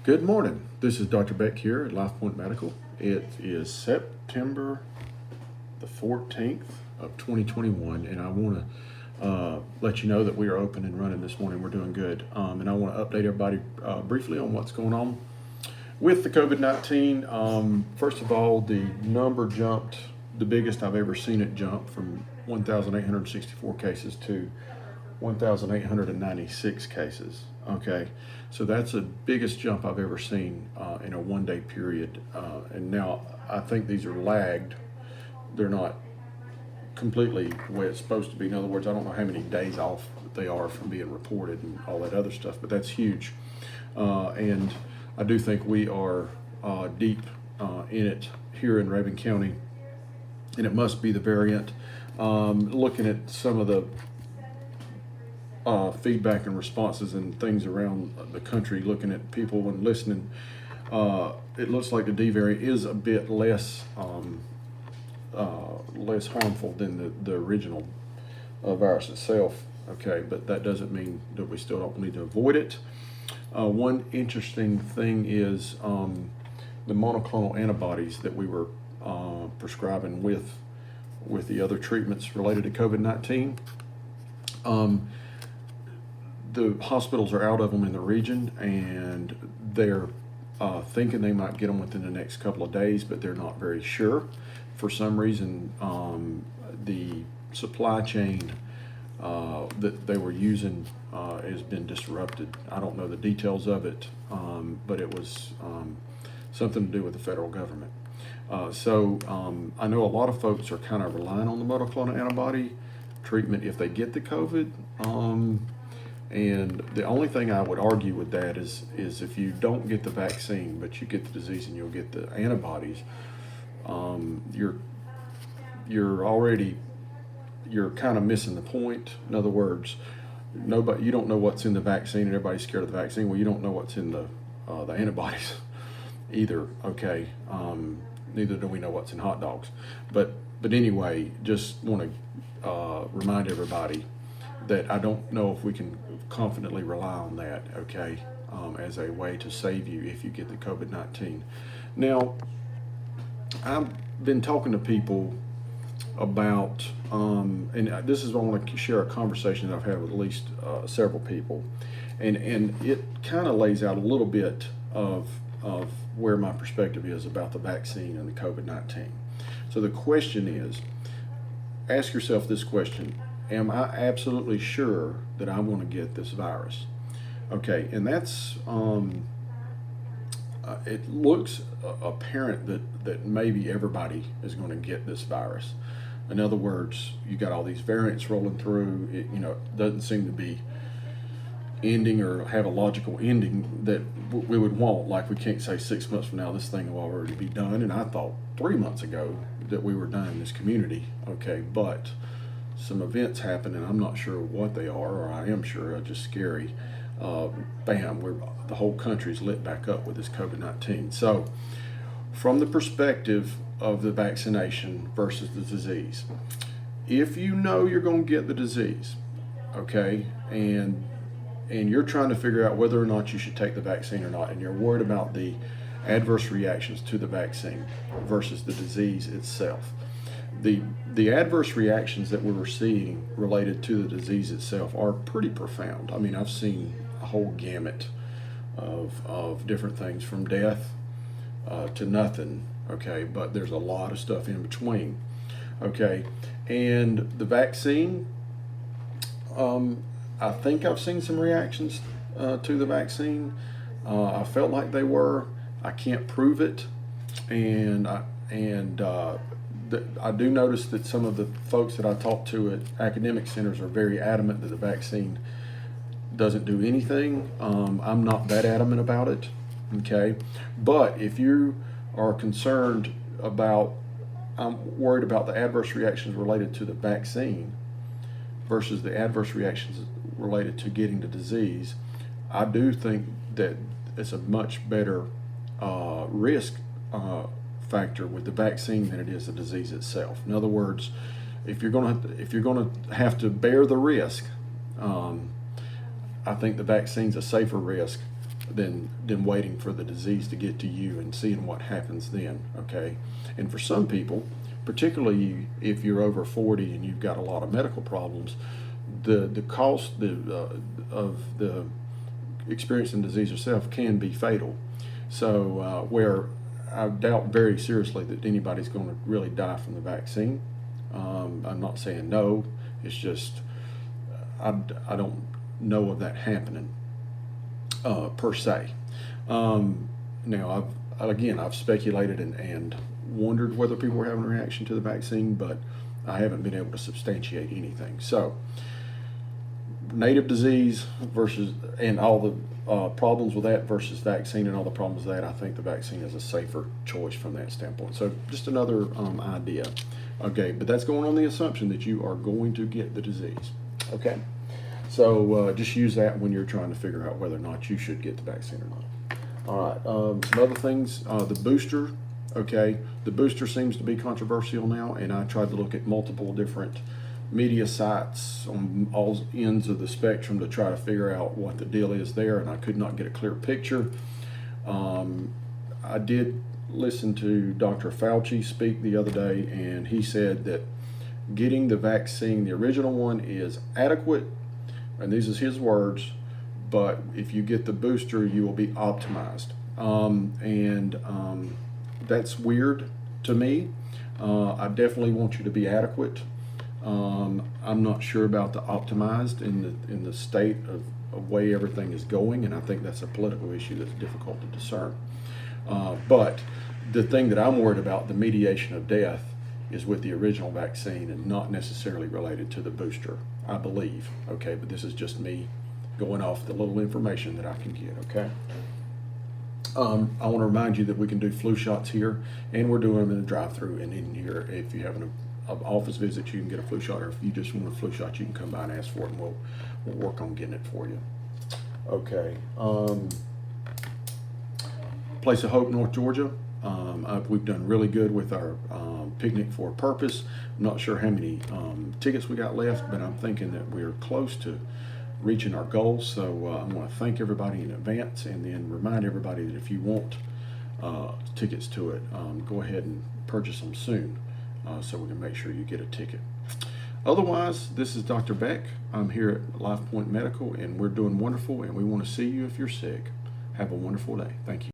Good morning. This is Dr. Beck here at LifePoint Medical. It is September the 14th of 2021, and I want to let you know that we are open and running this morning. We're doing good. And I want to update everybody briefly on what's going on with the COVID-19. First of all, the number jumped, the biggest I've ever seen it jump, from 1,864 cases to 1,896 cases. Okay, so that's the biggest jump I've ever seen in a one-day period. And now I think these are lagged. They're not completely the way it's supposed to be. In other words, I don't know how many days off they are from being reported and all that other stuff, but that's huge. And I do think we are deep in it here in Raven County, and it must be the variant. Looking at some of the feedback and responses and things around the country, looking at people and listening, it looks like the D variant is a bit less harmful than the original virus itself. Okay, but that doesn't mean that we still don't need to avoid it. One interesting thing is the monoclonal antibodies that we were prescribing with the other treatments related to COVID-19. The hospitals are out of them in the region, and they're thinking they might get them within the next couple of days, but they're not very sure. For some reason, the supply chain that they were using has been disrupted. I don't know the details of it, but it was something to do with the federal government. So I know a lot of folks are kind of relying on the monoclonal antibody treatment if they get the COVID. And the only thing I would argue with that is if you don't get the vaccine, but you get the disease and you'll get the antibodies, you're kind of missing the point. In other words, you don't know what's in the vaccine, and everybody's scared of the vaccine. Well, you don't know what's in the antibodies either. Okay, neither do we know what's in hot dogs. But anyway, just want to remind everybody that I don't know if we can confidently rely on that, okay, as a way to save you if you get the COVID-19. Now, I've been talking to people about, and this is, I want to share a conversation that I've had with at least several people, and it kind of lays out a little bit of where my perspective is about the vaccine and the COVID-19. So the question is, ask yourself this question: am I absolutely sure that I'm going to get this virus? Okay, and that's, it looks apparent that maybe everybody is going to get this virus. In other words, you got all these variants rolling through. It doesn't seem to be ending or have a logical ending that we would want. Like, we can't say 6 months from now this thing will already be done. And I thought 3 months ago that we were done in this community. Okay, but some events happen, and I'm not sure what they are, or I am sure, are just scary. Bam, the whole country's lit back up with this COVID-19. So from the perspective of the vaccination versus the disease, if you know you're going to get the disease, okay, and you're trying to figure out whether or not you should take the vaccine or not, and you're worried about the adverse reactions to the vaccine versus the disease itself, the adverse reactions that we were seeing related to the disease itself are pretty profound. I mean, I've seen a whole gamut of different things, from death to nothing, okay, but there's a lot of stuff in between, okay. And the vaccine, I think I've seen some reactions to the vaccine. I felt like they were. I can't prove it, and I do notice that some of the folks that I talk to at academic centers are very adamant that the vaccine doesn't do anything. I'm not that adamant about it, okay? But if you are concerned about, I'm worried about the adverse reactions related to the vaccine versus the adverse reactions related to getting the disease, I do think that it's a much better risk factor with the vaccine than it is the disease itself. In other words, if you're going to have to bear the risk, I think the vaccine's a safer risk than waiting for the disease to get to you and seeing what happens then. Okay, and for some people, particularly if you're over 40 and you've got a lot of medical problems, the cost of the experiencing disease itself can be fatal. So where I doubt very seriously that anybody's going to really die from the vaccine. I'm not saying no. It's just I don't know of that happening per se. Now I've speculated and wondered whether people were having a reaction to the vaccine, but I haven't been able to substantiate anything. So native disease versus and all the problems with that versus vaccine and all the problems with that, I think the vaccine is a safer choice from that standpoint. So just another idea. Okay, but that's going on the assumption that you are going to get the disease. Okay, so just use that when you're trying to figure out whether or not you should get the vaccine or not. All right, some other things. The booster. Okay, the booster seems to be controversial now, and I tried to look at multiple different media sites on all ends of the spectrum to try to figure out what the deal is there, and I could not get a clear picture. I did listen to Dr. Fauci speak the other day, and he said that getting the vaccine, the original one, is adequate, and these are his words, but if you get the booster, you will be optimized. That's weird to me. I definitely want you to be adequate. I'm not sure about the optimized in the state of way everything is going, and I think that's a political issue that's difficult to discern. But the thing that I'm worried about, the mediation of death, is with the original vaccine and not necessarily related to the booster, I believe. Okay, but this is just me going off the little information that I can get. Okay. I want to remind you that we can do flu shots here, and we're doing them in the drive-through and in here. If you have an office visit, you can get a flu shot, or if you just want a flu shot, you can come by and ask for it, and we'll work on getting it for you. Okay. Place of Hope, North Georgia. We've done really good with our picnic for a purpose. I'm not sure how many tickets we got left, but I'm thinking that we're close to reaching our goals. So I want to thank everybody in advance, and then remind everybody that if you want tickets to it, go ahead and purchase them soon, so we can make sure you get a ticket. Otherwise, this is Dr. Beck. I'm here at LifePoint Medical, and we're doing wonderful, and we want to see you if you're sick. Have a wonderful day. Thank you.